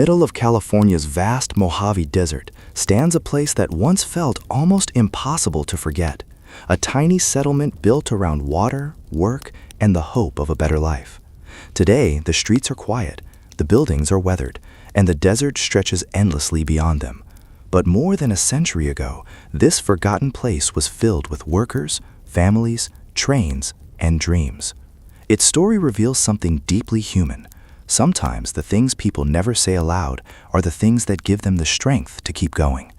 middle of California's vast Mojave Desert stands a place that once felt almost impossible to forget. A tiny settlement built around water, work, and the hope of a better life. Today, the streets are quiet, the buildings are weathered, and the desert stretches endlessly beyond them. But more than a century ago, this forgotten place was filled with workers, families, trains, and dreams. Its story reveals something deeply human. Sometimes the things people never say aloud are the things that give them the strength to keep going.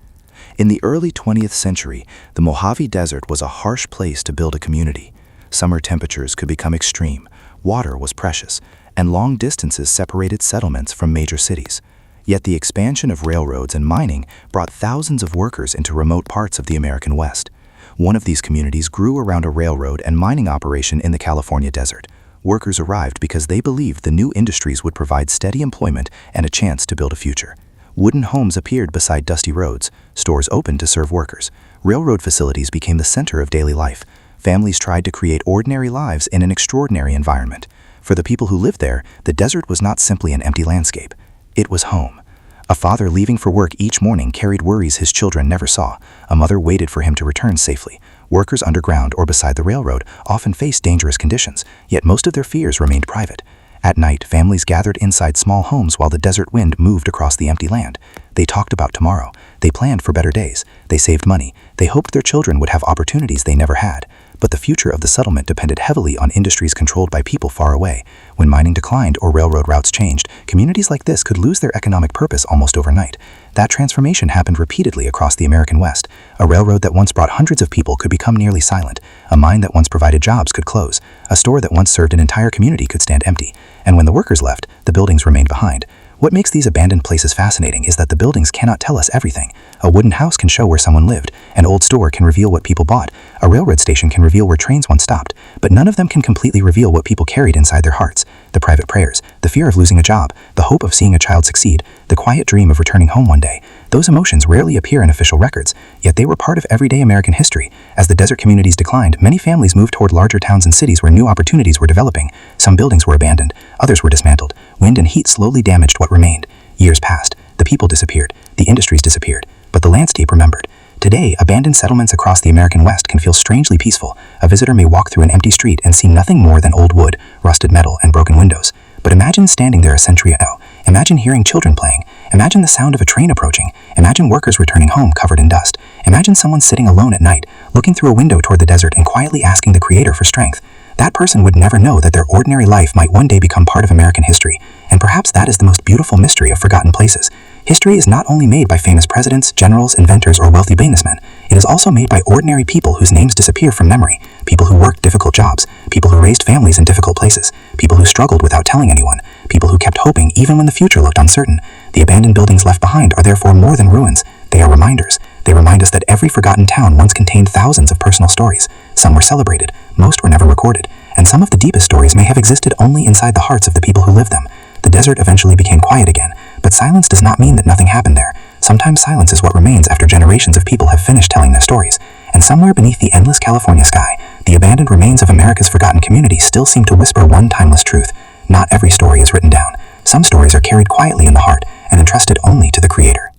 In the early 20th century, the Mojave Desert was a harsh place to build a community. Summer temperatures could become extreme, water was precious, and long distances separated settlements from major cities. Yet the expansion of railroads and mining brought thousands of workers into remote parts of the American West. One of these communities grew around a railroad and mining operation in the California desert. Workers arrived because they believed the new industries would provide steady employment and a chance to build a future. Wooden homes appeared beside dusty roads, stores opened to serve workers. Railroad facilities became the center of daily life. Families tried to create ordinary lives in an extraordinary environment. For the people who lived there, the desert was not simply an empty landscape. It was home. A father leaving for work each morning carried worries his children never saw. A mother waited for him to return safely. Workers underground or beside the railroad often faced dangerous conditions, yet most of their fears remained private. At night, families gathered inside small homes while the desert wind moved across the empty land. They talked about tomorrow. They planned for better days. They saved money. They hoped their children would have opportunities they never had. But the future of the settlement depended heavily on industries controlled by people far away. When mining declined or railroad routes changed, communities like this could lose their economic purpose almost overnight. That transformation happened repeatedly across the American West. A railroad that once brought hundreds of people could become nearly silent. A mine that once provided jobs could close. A store that once served an entire community could stand empty. And when the workers left, the buildings remained behind. What makes these abandoned places fascinating is that the buildings cannot tell us everything. A wooden house can show where someone lived. An old store can reveal what people bought. A railroad station can reveal where trains once stopped. But none of them can completely reveal what people carried inside their hearts. The private prayers, the fear of losing a job, the hope of seeing a child succeed, the quiet dream of returning home one day. Those emotions rarely appear in official records, yet they were part of everyday American history. As the desert communities declined, many families moved toward larger towns and cities where new opportunities were developing. Some buildings were abandoned, others were dismantled. Wind and heat slowly damaged what remained. Years passed, the people disappeared, the industries disappeared, but the landscape remembered. Today, abandoned settlements across the American West can feel strangely peaceful. A visitor may walk through an empty street and see nothing more than old wood, rusted metal, and broken windows. But imagine standing there a century ago. Imagine hearing children playing. Imagine the sound of a train approaching. Imagine workers returning home covered in dust. Imagine someone sitting alone at night, looking through a window toward the desert and quietly asking the Creator for strength. That person would never know that their ordinary life might one day become part of American history. And perhaps that is the most beautiful mystery of forgotten places. History is not only made by famous presidents, generals, inventors, or wealthy businessmen. It is also made by ordinary people whose names disappear from memory. People who worked difficult jobs. People who raised families in difficult places. People who struggled without telling anyone. People who kept hoping even when the future looked uncertain. The abandoned buildings left behind are therefore more than ruins. They are reminders. They remind us that every forgotten town once contained thousands of personal stories. Some were celebrated, most were never recorded, and some of the deepest stories may have existed only inside the hearts of the people who lived them. The desert eventually became quiet again, but silence does not mean that nothing happened there. Sometimes silence is what remains after generations of people have finished telling their stories. And somewhere beneath the endless California sky, the abandoned remains of America's forgotten communities still seem to whisper one timeless truth. Not every story is written down. Some stories are carried quietly in the heart and entrusted only to the Creator.